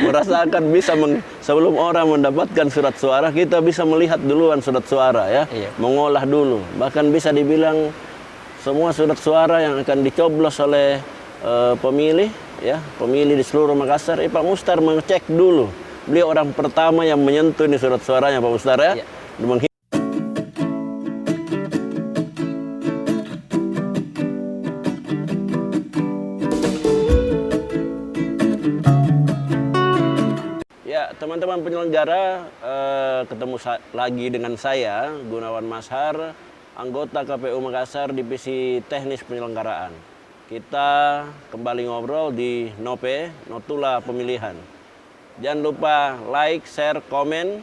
merasakan sebelum orang mendapatkan surat suara, kita bisa melihat duluan surat suara ya, mengolah dulu. Bahkan bisa dibilang semua surat suara yang akan dicoblos oleh pemilih ya, pemilih di seluruh Makassar, Pak Mustar mengecek dulu. Beliau orang pertama yang menyentuh ini surat suaranya Pak Mustar ya. Ya, teman-teman penyelenggara, ketemu lagi dengan saya, Gunawan Mashar, anggota KPU Makassar, Divisi Teknis Penyelenggaraan. Kita kembali ngobrol di Nope, Notula Pemilihan. Jangan lupa like, share, komen,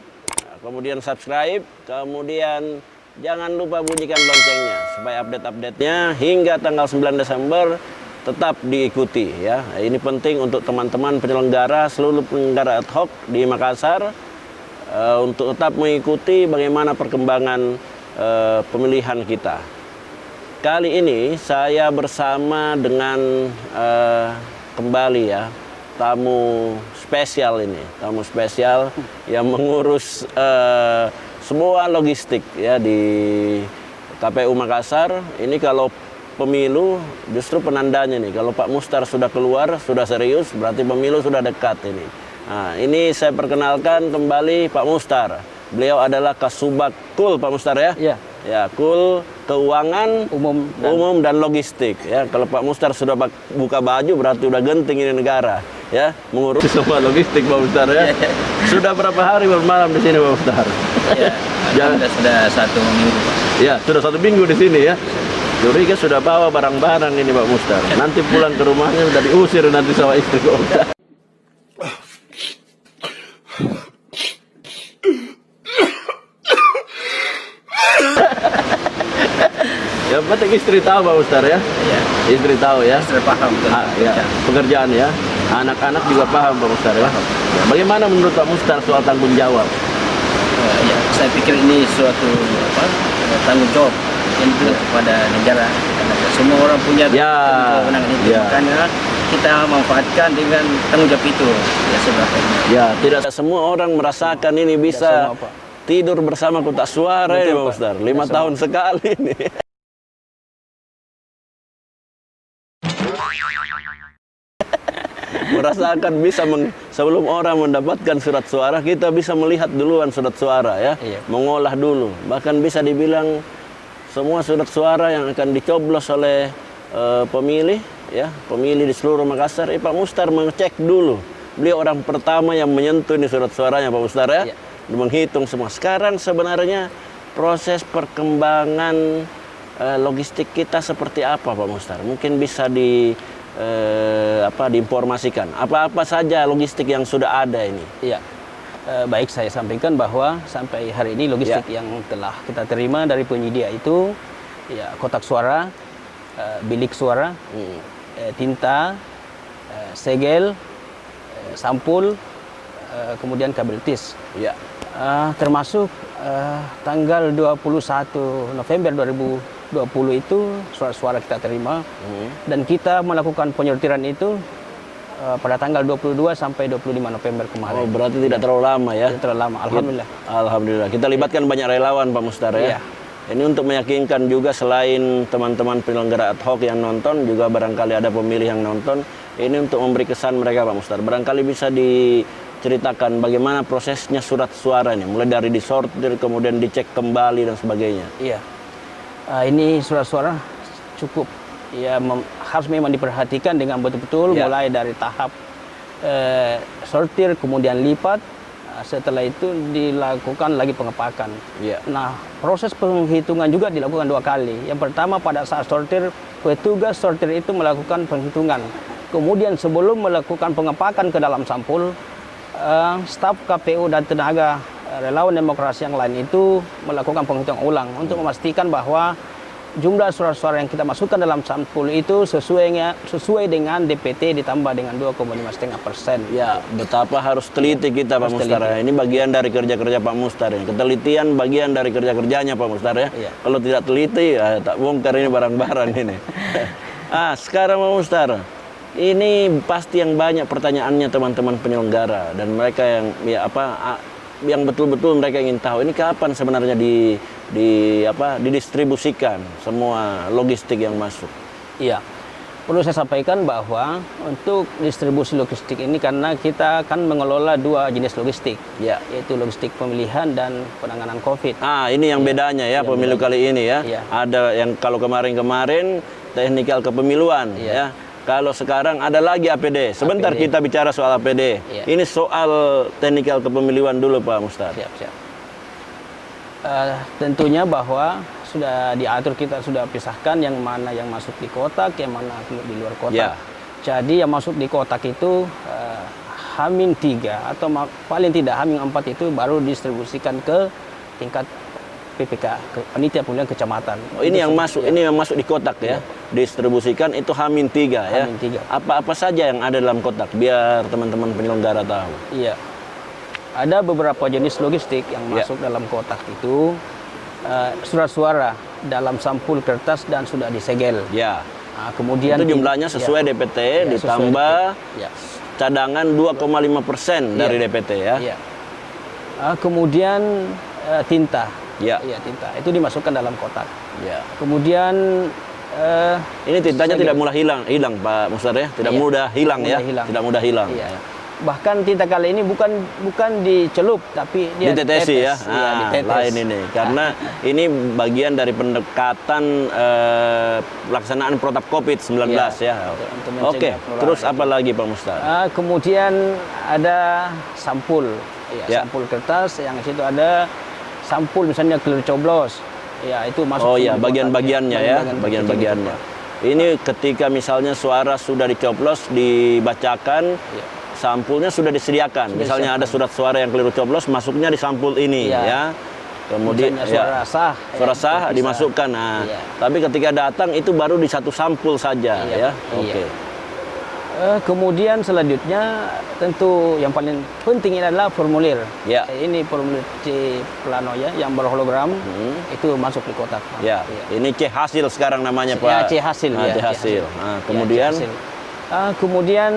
kemudian subscribe, kemudian jangan lupa bunyikan loncengnya supaya update-update-nya hingga tanggal 9 Desember tetap diikuti ya. Ini penting untuk teman-teman penyelenggara, seluruh penyelenggara ad hoc di Makassar untuk tetap mengikuti bagaimana perkembangan pemilihan kita. Kali ini saya bersama dengan kembali ya tamu spesial ini, tamu spesial yang mengurus semua logistik ya di KPU Makassar. Ini kalau pemilu justru penandanya nih, kalau Pak Mustar sudah keluar, sudah serius, berarti pemilu sudah dekat ini. Nah, ini saya perkenalkan kembali Pak Mustar. Beliau adalah Kasubag Kul Pak Mustar ya. Iya. Ya, Kul Keuangan Umum dan Logistik ya. Kalau Pak Mustar sudah buka baju berarti udah genting ini negara ya, mengurus semua logistik Pak Mustar ya. Sudah berapa hari bermalam di sini Pak Mustar? Ya, sudah 1 minggu Pak. Ya, sudah 1 minggu di sini ya. Curiga sudah bawa barang-barang ini Pak Mustar. Nanti pulang ke rumahnya udah diusir nanti sama istri Pak Mustar. Ya penting istri tahu Pak Mustar ya. Iya. Istri tahu ya. Istri paham Ya, pekerjaan ya. Anak-anak juga paham Pak Mustar ya. Ya. Bagaimana menurut Pak Mustar soal tanggung jawab? Ya, saya pikir ini suatu tanggung jawab yang kepada negara. Karena semua orang punya kewenangan itu. Makanya kita manfaatkan dengan tanggung jawab itu. Ya, sebagainya. Ya, tidak semua orang merasakan ini bisa tidur bersama kotak suara ini Pak Mustar. 5 tahun sekali ini. Merasakan bisa sebelum orang mendapatkan surat suara, kita bisa melihat duluan surat suara ya, mengolah dulu. Bahkan bisa dibilang semua surat suara yang akan dicoblos oleh pemilih ya, pemilih di seluruh Makassar, Pak Mustar mengecek dulu. Beliau orang pertama yang menyentuh ini surat suaranya Pak Mustar ya, menghitung semua. Sekarang sebenarnya proses perkembangan logistik kita seperti apa Pak Mustar? Mungkin bisa diinformasikan apa-apa saja logistik yang sudah ada ini. Iya. Baik, saya sampaikan bahwa sampai hari ini logistik yang telah kita terima dari penyedia itu ya kotak suara, bilik suara, tinta, segel, sampul, kemudian kabel tis. Ya. Termasuk tanggal 21 November 2020 itu suara-suara kita terima, dan kita melakukan penyortiran itu pada tanggal 22 sampai 25 November kemarin. Oh, berarti tidak terlalu lama ya? Tidak terlalu lama, alhamdulillah. Alhamdulillah. Kita libatkan banyak relawan Pak Mustar ya. Ini untuk meyakinkan juga, selain teman-teman penyelenggara ad hoc yang nonton, juga barangkali ada pemilih yang nonton. Ini untuk memberi kesan mereka Pak Mustar. Barangkali bisa diceritakan bagaimana prosesnya surat suara ini, mulai dari disortir, kemudian dicek kembali dan sebagainya. Iya. Ini surat suara cukup ya, harus memang diperhatikan dengan betul-betul, mulai dari tahap sortir, kemudian lipat, setelah itu dilakukan lagi pengepakan. Nah, proses penghitungan juga dilakukan 2 kali. Yang pertama pada saat sortir, petugas sortir itu melakukan penghitungan. Kemudian sebelum melakukan pengepakan ke dalam sampul, staf KPU dan tenaga relawan demokrasi yang lain itu melakukan penghitungan ulang untuk memastikan bahwa jumlah surat-suara yang kita masukkan dalam sampul itu sesuai dengan DPT ditambah dengan 2,5%. Ya, betapa harus teliti kita Pak Mustar. Ini bagian dari kerja-kerja Pak Mustar ya. Ketelitian bagian dari kerja-kerjanya Pak Mustar ya. Kalau tidak teliti ya tak bongkar ini barang-barang ini. Sekarang Pak Mustar, Ini pasti yang banyak pertanyaannya teman-teman penyelenggara dan mereka yang yang betul-betul mereka ingin tahu ini kapan sebenarnya didistribusikan semua logistik yang masuk. Iya. Perlu saya sampaikan bahwa untuk distribusi logistik ini karena kita kan mengelola 2 jenis logistik, Ya. yaitu logistik pemilihan dan penanganan COVID. Ini yang bedanya ya, pemilu kali ini ya. Iya. Ada yang kalau kemarin-kemarin teknikal kepemiluan ya. Kalau sekarang ada lagi APD. Sebentar APD. kita bicara soal APD. Iya. Ini soal teknikal kepemiluan dulu Pak Mustar. Siap. Tentunya bahwa sudah diatur, kita sudah pisahkan yang mana yang masuk di kotak, yang mana di luar kotak. Ya. Jadi yang masuk di kotak itu H-3 atau paling tidak H-4 itu baru distribusikan ke tingkat PPK, ke Panitia Pemilihan Kecamatan. Ini yang masuk, ini yang masuk di kotak ya. Distribusikan itu H-3 ya. H-3. Apa saja yang ada dalam kotak biar teman-teman penyelenggara tahu. Iya. Ada beberapa jenis logistik yang masuk dalam kotak itu surat suara dalam sampul kertas dan sudah disegel. Ya. Kemudian itu jumlahnya sesuai DPT ditambah cadangan 2,5% dari DPT ya. Iya. Kemudian tinta. Ya. Iya, tinta. Itu dimasukkan dalam kotak. Ya. Kemudian ini tintanya tidak mudah hilang Pak Mustar ya. Tidak mudah hilang ya. Tidak mudah hilang. Iya. Bahkan tinta kali ini bukan dicelup tapi dia ditetesi ya. Ditetes. Lain ini karena ini bagian dari pendekatan pelaksanaan protap COVID-19 ya. Oke, terus apa lagi Pak Mustar? Kemudian ada sampul. Sampul kertas yang di situ ada sampul misalnya kelur coblos. Ya, itu masuk. Oh ya, bagian-bagiannya ya, bagian-bagiannya. Ini ketika misalnya suara sudah dicoblos dibacakan, sampulnya sudah disediakan. Misalnya ada surat suara yang keliru coblos, masuknya di sampul ini ya. Kemudian suara sah dimasukkan. Tapi ketika datang itu baru di satu sampul saja ya. Oke. Kemudian selanjutnya tentu yang paling penting ini adalah formulir. Ya. Ini formulir C plano ya yang berhologram itu masuk di kotak. Ya. Ini C hasil sekarang namanya Pak. Ya, C hasil ya. C hasil. Kemudian kemudian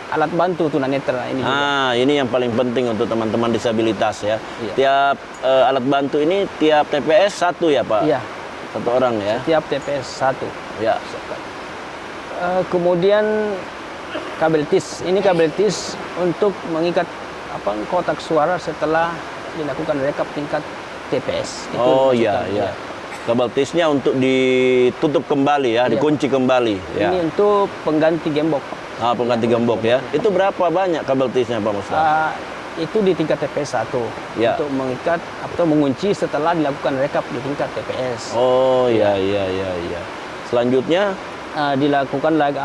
alat bantu tunanetra ini juga. Ini yang paling penting untuk teman-teman disabilitas ya. Tiap alat bantu ini tiap TPS satu ya Pak? Iya. Satu orang ya? Tiap TPS satu. Ya. Kemudian kabel tis. Ini kabel tis untuk mengikat kotak suara setelah dilakukan rekap tingkat TPS. Itu iya. Kabel tisnya untuk ditutup kembali ya, dikunci kembali. Ini untuk pengganti gembok. Pengganti gembok ya. Itu berapa banyak kabel tisnya Pak Mustar? Itu di tingkat TPS 1 untuk mengikat atau mengunci setelah dilakukan rekap di tingkat TPS. Oh iya. Selanjutnya dilakukan lagi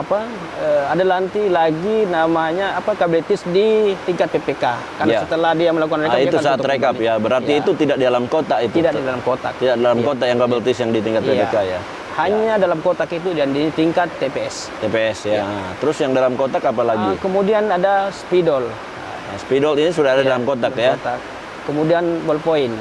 ada nanti lagi namanya kabel tis di tingkat PPK karena setelah dia melakukan rekap itu saat rekap ya. Berarti itu tidak di dalam kotak itu. Tidak di dalam kotak. Tidak dalam kotak yang kabel tis yang di tingkat PPK ya. Hanya dalam kotak itu dan di tingkat TPS. TPS ya. Terus yang dalam kotak apa lagi? Kemudian ada spidol. Spidol ini sudah ada dalam kotak ya. Kemudian ballpoint.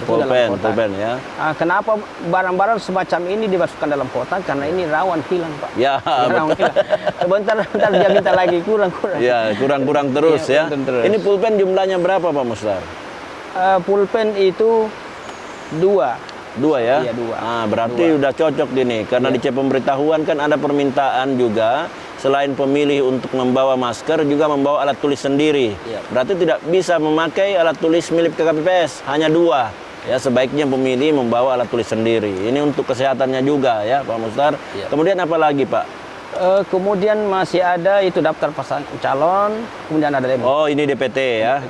Pulpen ya. Kenapa barang-barang semacam ini dimasukkan dalam kotak? Karena ini rawan hilang, Pak. Ya, rawan hilang. Sebentar dia minta lagi kurang. Ya, kurang terus ya. Ini pulpen jumlahnya berapa Pak Mustar? Pulpen itu 2. 2 ya? Iya, 2. Berarti udah cocok gini. Karena di C pemberitahuan kan ada permintaan juga. Selain pemilih untuk membawa masker, juga membawa alat tulis sendiri. Berarti tidak bisa memakai alat tulis milik KPPS, hanya 2. Ya, sebaiknya pemilih membawa alat tulis sendiri. Ini untuk kesehatannya juga ya Pak Mustar. Kemudian apa lagi Pak? Kemudian masih ada itu daftar pasangan calon, kemudian ada demo. Oh, ini DPT ya.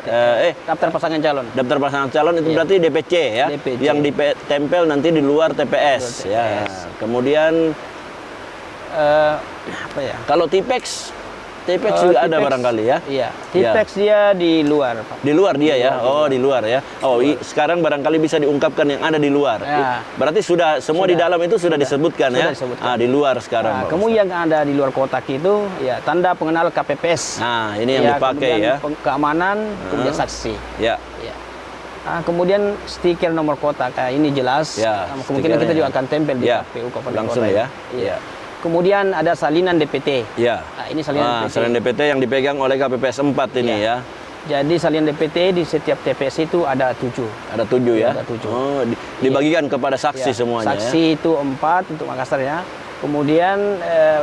Daftar pasangan calon. Daftar pasangan calon itu berarti DPC ya. DPC. Yang ditempel nanti di luar TPS ya. Kemudian kalau TPEX juga ada barangkali ya? Iya, TPEX dia di luar, Pak. Di luar dia ya? Di luar ya. Sekarang barangkali bisa diungkapkan yang ada di luar. Berarti semua di dalam itu sudah disebutkan ya? Di luar sekarang. Kemudian yang ada di luar kotak itu, ya tanda pengenal KPPS. Ini yang dipakai ya? Keamanan, kemudian saksi. Ya. Kemudian stiker nomor kotak, ini jelas. Kemungkinan kita juga akan tempel di KPU Kabupaten langsung Kota. ya? Kemudian ada salinan DPT. Ya. Nah, ini salinan DPT. Salinan DPT yang dipegang oleh KPPS 4 ini ya. Jadi salinan DPT di setiap TPS itu ada 7. Ada 7 ya? Ada 7. Oh, dibagikan kepada saksi semuanya Saksi itu 4 untuk Makassar ya. Kemudian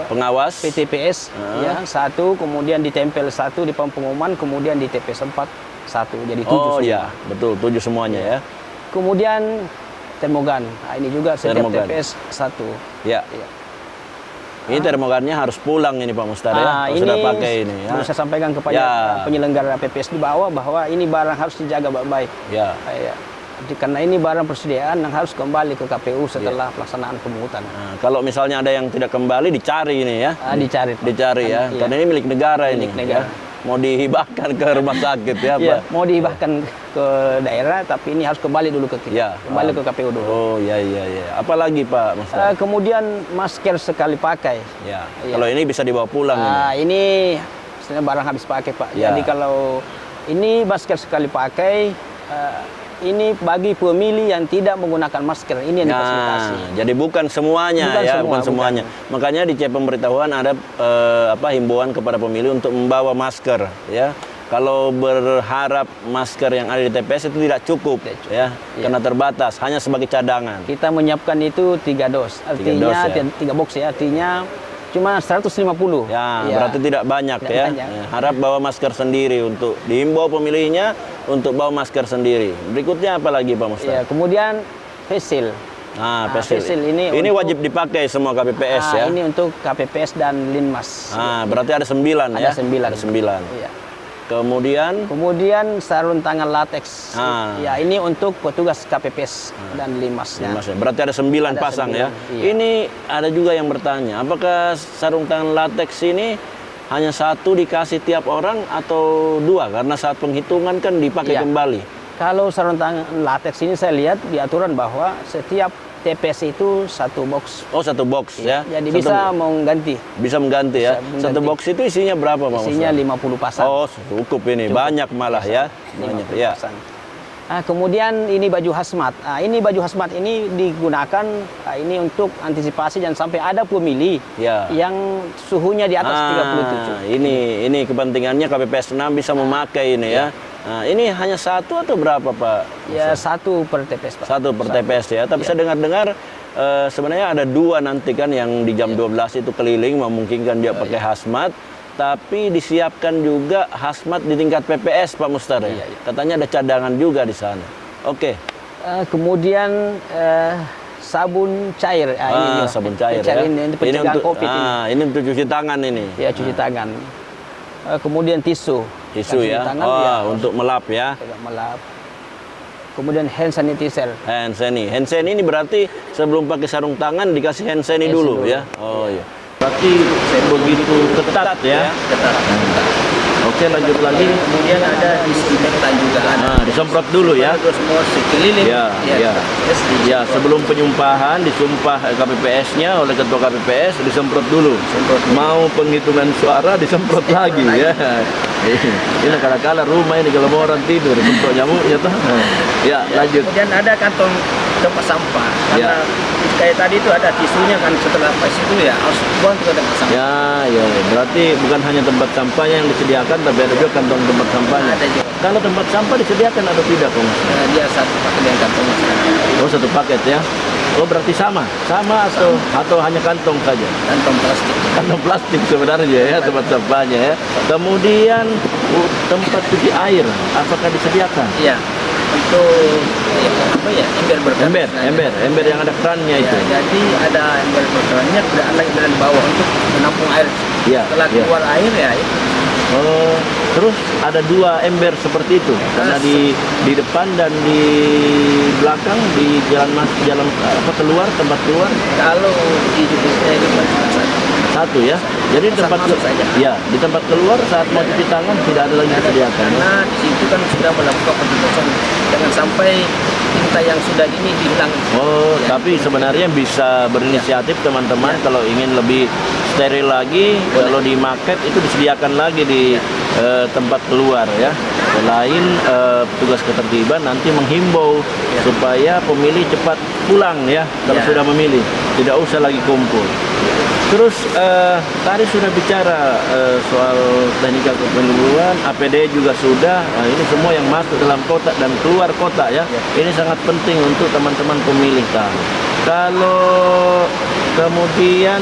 pengawas PTPS ya 1, kemudian ditempel 1 di pengumuman, kemudian di TPS 4 1. Jadi 7 Oh semua. iya, betul 7 semuanya ya. Kemudian termogan. Nah, ini juga setiap Termogan. TPS 1. Ya. Ya. Ini termogannya harus pulang ini Pak Mustar ya. Nah, Kalau ini sudah pakai ini ya. perlu saya sampaikan kepada Ya. penyelenggara PPS di bawah bahwa ini barang harus dijaga baik-baik. Ya. Ya. Karena ini barang persediaan yang harus kembali ke KPU setelah pelaksanaan pemungutan. Nah, kalau misalnya ada yang tidak kembali dicari ini ya. Dicari, Pak. Dicari ya. Iya. Karena ini milik negara ini. Milik negara. Ya. Mau dihibahkan ke rumah sakit ya, Iya, Pak. mau dihibahkan ke daerah, tapi ini harus kembali dulu ke kita. Ya. Kembali ke KPU dulu. Oh iya iya iya. Apalagi Pak Mustar? Kemudian masker sekali pakai. Ya. Iya. Kalau ini bisa dibawa pulang ini. Ini sebenarnya barang habis pakai, Pak. Ya. Jadi kalau ini masker sekali pakai, ini bagi pemilih yang tidak menggunakan masker. Ini yang difasilitasi. Jadi bukan semuanya Bukan ya, semua, bukan semuanya. Makanya di C pemberitahuan ada himbauan kepada pemilih untuk membawa masker ya. Kalau berharap masker yang ada di TPS itu tidak cukup ya, karena terbatas, hanya sebagai cadangan. Kita menyiapkan itu 3 dos. Artinya 3 box ya. Artinya cuma 150. Ya, berarti tidak banyak ya. Harap bawa masker sendiri untuk dihimbau pemilihnya untuk bawa masker sendiri. Berikutnya apa lagi Pak Mustar? Ya, kemudian face shield. Face shield ini untuk, wajib dipakai semua KPPS ya. Ini untuk KPPS dan Linmas. Berarti ada 9 ya. Ada 9. Ada 9. Iya. Kemudian sarung tangan latex. Ya, ini untuk petugas KPPS dan Linmasnya. Linmasnya. Berarti ada 9 pasang 9, ya. iya. Ini ada juga yang bertanya, apakah sarung tangan latex ini hanya 1 dikasih tiap orang atau 2? Karena saat penghitungan kan dipakai kembali. Kalau sarung tangan latex ini saya lihat di aturan bahwa setiap TPS itu 1 box. Oh, 1 box ya. Jadi bisa mengganti. Bisa mengganti ya. Bisa 1 box itu isinya berapa Pak? Isinya 50 pasang. Oh, cukup ini. Cukup. Banyak malah ya. Banyak ya. Pasang. Kemudian ini baju hazmat. Ini baju hazmat ini digunakan ini untuk antisipasi jangan sampai ada pemilih yang suhunya di atas 37. Ini kepentingannya KPPS 6 bisa memakai ini ya. Nah, ini hanya 1 atau berapa Pak? Ya 1 per TPS Pak. 1 per TPS ya. Tapi saya dengar-dengar sebenarnya ada 2 nanti kan yang di jam 12 itu keliling memungkinkan dia pakai hazmat. Tapi disiapkan juga hazmat di tingkat PPS Pak Mustar ya. Katanya ada cadangan juga di sana. Oke. Kemudian sabun cair. Ini sabun cair ya. Ini pencegahan COVID ini. Ini untuk cuci tangan ini. Ya, cuci tangan. Kemudian tisu. Tisu ya. Tangan, untuk melap ya. Melap. Kemudian hand sanitizer. Hand sanitizer ini berarti sebelum pakai sarung tangan dikasih hand sanitizer dulu ya. Oh iya. Berarti begitu ketat ya. Ketat. Oke, lanjut lagi. Kemudian ada disinfektan juga. Disemprot dulu ya. Terus semua sekeliling. Ya, sebelum penyumpahan disumpah KPPS-nya oleh ketua KPPS disemprot dulu. Mau penghitungan suara disemprot lagi ya. Ini kala-kala rumah ini kalau mau orang tidur semprot nyamuknya tuh. Ya, lanjut. Kemudian ada kantong tempat sampah. Karena kayak tadi itu ada tisunya kan setelah pas itu ya harus buang ke tempat sampah. Ya, berarti bukan hanya tempat sampahnya yang disediakan tapi ada juga kantong tempat sampahnya. Ada juga. Kalau tempat sampah disediakan atau tidak, Bang? Dia 1 paket dengan kantongnya. Oh, 1 paket ya. Oh, berarti sama atau hanya kantong saja? Kantong plastik. Kantong plastik sebenarnya ya tempat sampahnya ya. Kemudian tempat cuci air apakah disediakan? Iya. Untuk ember berkeran. Ember yang ada kerannya itu. Jadi ada ember berkerannya, ada ember di bawah untuk menampung air. Setelah keluar air ya itu. Oh, terus ada 2 ember seperti itu karena di depan dan di belakang di tempat keluar. Kalau di depan satu ya. Jadi di tempat keluar saat mau cuci tangan tidak ada lagi disediakan. Karena di situ kan sudah melakukan petugasan, jangan sampai tinta yang sudah ini dihilang. Oh, tapi sebenarnya bisa berinisiatif teman-teman kalau ingin lebih steril lagi, kalau di market itu disediakan lagi di tempat keluar ya. Selain petugas ketertiban nanti menghimbau supaya pemilih cepat pulang ya kalau sudah memilih, tidak usah lagi kumpul. Terus tadi sudah bicara soal teknik kepemiluan, APD juga sudah. Ini semua yang masuk dalam kota dan keluar kota ya. Ini sangat penting untuk teman-teman pemilih tahu. Kalau kemudian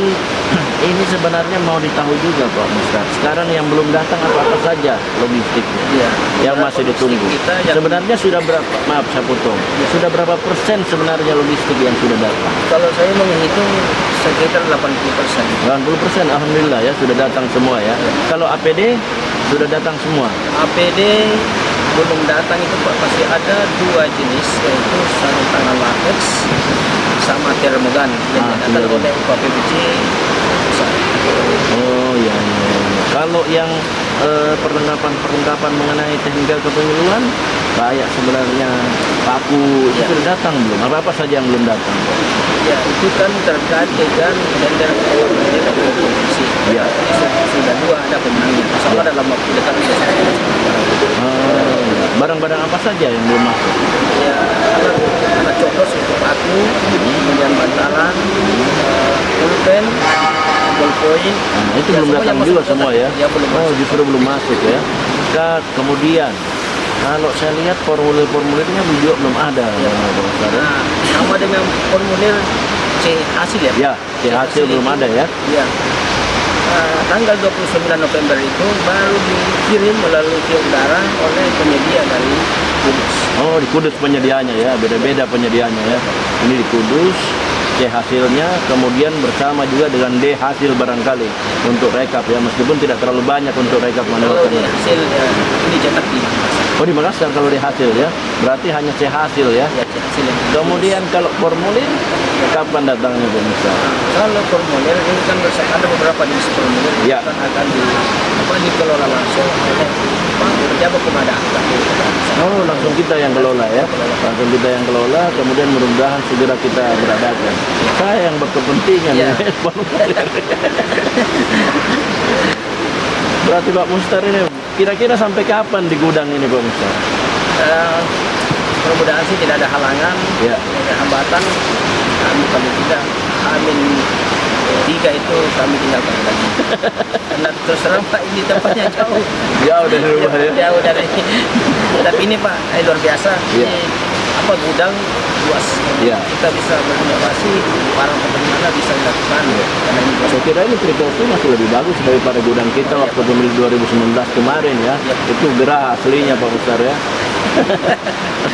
ini sebenarnya mau ditahu juga Pak Mustar. Sekarang yang belum datang apa-apa saja logistiknya yang masih ditunggu. Sebenarnya sudah berapa? Maaf saya potong. Sudah berapa persen sebenarnya logistik yang sudah datang? Kalau saya menghitung sekitar 80%. 80%, alhamdulillah ya sudah datang semua ya. Kalau APD sudah datang semua. APD belum datang itu Pak, masih ada 2 jenis, yaitu sarung tangan latex sama termogan yang diadakan oleh UKPBC pusat. Oh iya. Kalau yang perlengkapan mengenai teknik kepemiluan kayak sebenarnya paku itu sudah datang belum? Apa saja yang belum datang? Ya itu kan terkait dengan tender pemerintah provinsi. Ya sudah 2 ada pemenangnya. Sama dalam waktu dekat bisa saya. Barang-barang apa saja yang belum masuk? Ya alat cokros untuk paku, kemudian bantalan, pulpen, ballpoint. Itu belum datang juga semua ya? Ya belum masuk. Justru belum masuk ya. Kemudian kalau saya lihat formulir-formulirnya juga belum ada. Nah, sama dengan formulir C hasil ya? Ya, C hasil belum ada ya? Iya. Tanggal 29 November itu baru dikirim melalui via udara oleh penyedia dari Kudus. Oh, di Kudus penyediaannya ya, beda-beda penyediaannya ya. Ini di Kudus, C hasilnya, kemudian bersama juga dengan D hasil barangkali untuk rekap ya, meskipun tidak terlalu banyak untuk rekap manual. Kalau D hasil ya, ini cetak di Makassar. Oh di Makassar kalau D hasil ya, berarti hanya C hasil ya. Ya C hasil. Kemudian kalau formulir, kapan datangnya pemirsa? Kalau formulir ini kan ada beberapa jenis formulir ya. Kan akan dikelola langsung oleh pejabat pengadaan. Oh langsung kita yang kelola ya, langsung kita yang kelola, kemudian mudah-mudahan segera kita beradakan. Saya yang berkepentingan ya. Berarti Pak Mustar ini kira-kira sampai kapan di gudang ini Pak Mustar? Mudah-mudahan sih tidak ada halangan, tidak ada hambatan. Kami paling tidak Amin 3 itu kami tinggalkan lagi. Karena terus terang Pak ini tempatnya jauh. Jauh dari rumah ya? Jauh dari. Tapi ini Pak luar biasa. Ini gudang luas. Kita bisa berinovasi, para pemerintah bisa dilakukan. Karena ini saya kira ini Triposi masih lebih bagus daripada gudang kita waktu pemilu 2019 kemarin ya. Itu gerah aslinya Pak Mustar ya.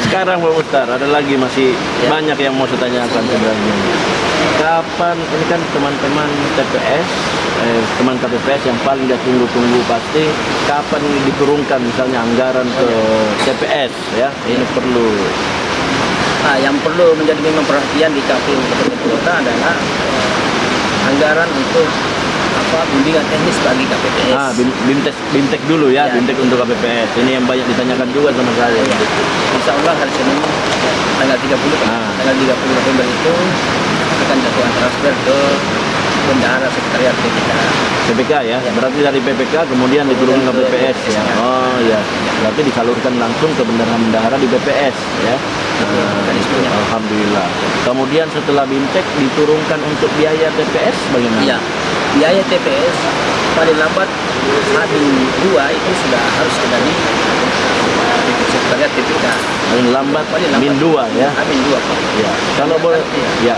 Sekarang Pak Mustar ada lagi masih banyak yang mau saya tanyakan sebenarnya. Kapan ini kan teman-teman TPS, teman KPPS yang paling dia tunggu-tunggu pasti kapan diturunkan misalnya anggaran ke TPS ya. Ini perlu. Yang perlu menjadi memang perhatian di KPU Kabupaten Kota adalah anggaran untuk bimbingan teknis bagi KPPS. Bimtek dulu ya, bimtek untuk KPPS. Ini yang banyak ditanyakan juga sama saya. Insya Allah hari Senin tanggal 30 tanggal 30 November itu akan jatuhan transfer ke bendahara sekretariat PPK ya? Berarti dari PPK kemudian diturunkan ke PPS ya? Oh ya, berarti disalurkan langsung ke bendahara di PPS ya? Alhamdulillah. Kemudian setelah bimtek diturunkan untuk biaya TPS bagaimana? Iya, biaya TPS paling lambat H-2 itu sudah harus dari sekretariat PPK. Paling lambat Min 2 ya? H-2 Pak. Ya. Kalau boleh, ya.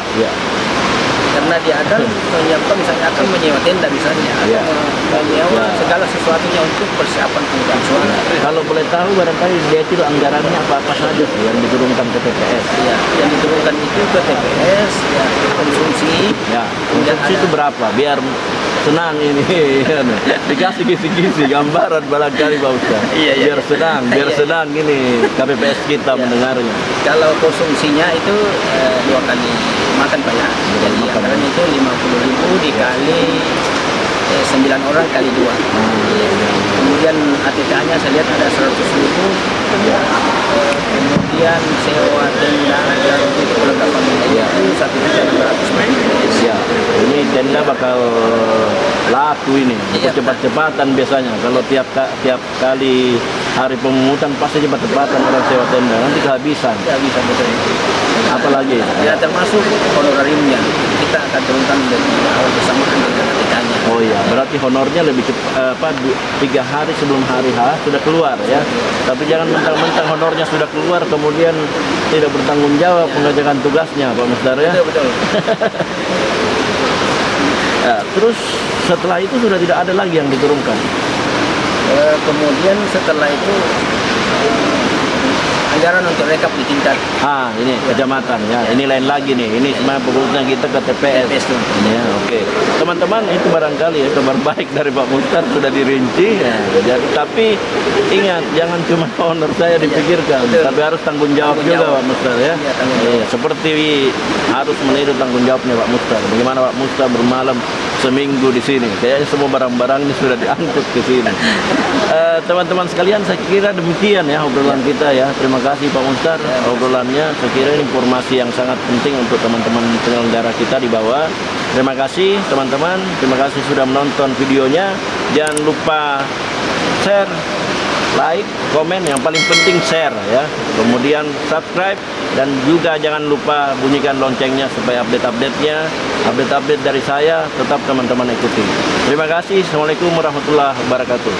Karena dia akan menyiapkan, misalnya akan menyewa tenda misalnya, atau menyewa segala sesuatunya untuk persiapan pemungutan suara. Kalau boleh tahu barangkali dia itu anggarannya apa saja sih yang diturunkan ke TPS? Ya, yang diturunkan itu ke TPS, ya konsumsi. Ya, konsumsi itu berapa? Biar senang ini, dikasih kisi-kisi gambaran barangkali Pak Ustaz. Biar senang ini KPPS kita mendengarnya. Kalau konsumsinya itu 2 kali makan Pak ya. Jadi anggaran itu 50.000 dikali 9 orang kali 2. Kemudian ATK-nya saya lihat ada 100.000. Kemudian sewa tenda dan perlengkapan itu 1.600. Ya, ini tenda bakal laku ini. Cepat-cepatan biasanya. Kalau tiap kali hari pemungutan pasti cepat-cepatan orang sewa tenda, nanti kehabisan. Bisa betul. Apalagi? Ya termasuk honorariumnya kita akan turunkan dari awal bersamaan dengan ketikanya. Oh iya, berarti honornya lebih cepat, 3 hari sebelum hari H sudah keluar ya. Tapi jangan mentang-mentang honornya sudah keluar kemudian tidak bertanggung jawab mengerjakan tugasnya, Pak Musdar ya. Betul. Ya, terus setelah itu sudah tidak ada lagi yang diturunkan. Kemudian setelah itu anggaran untuk rekap di tingkat Ini kecamatan ya. Ini lain lagi nih. Ini sebenarnya fokusnya kita ke TPS. tuh. Ya, oke. Teman-teman, itu barangkali ya kabar baik dari Pak Mustar sudah dirinci. Ya. Jadi, tapi ingat, jangan cuma honor saya dipikirkan, betul. tapi harus tanggung jawab Tanggung juga jawab. Pak Mustar ya. Iya, tanggung jawab. Iya, seperti harus meniru tanggung jawabnya Pak Mustar. Bagaimana Pak Mustar bermalam seminggu di sini? Kayaknya semua barang-barang ini sudah diangkut ke sini. Teman-teman sekalian, saya kira demikian ya obrolan kita ya. Terima kasih Pak Mustar obrolannya. Saya kira ini informasi yang sangat penting untuk teman-teman penyelenggara kita di bawah. Terima kasih teman-teman. Terima kasih sudah menonton videonya. Jangan lupa share, like, komen, yang paling penting share ya. Kemudian subscribe dan juga jangan lupa bunyikan loncengnya supaya update-update dari saya tetap teman-teman ikuti. Terima kasih. Assalamualaikum warahmatullahi wabarakatuh.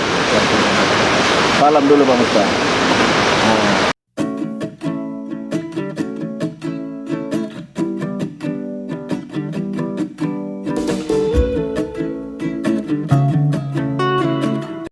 Salam dulu Pak Mustar.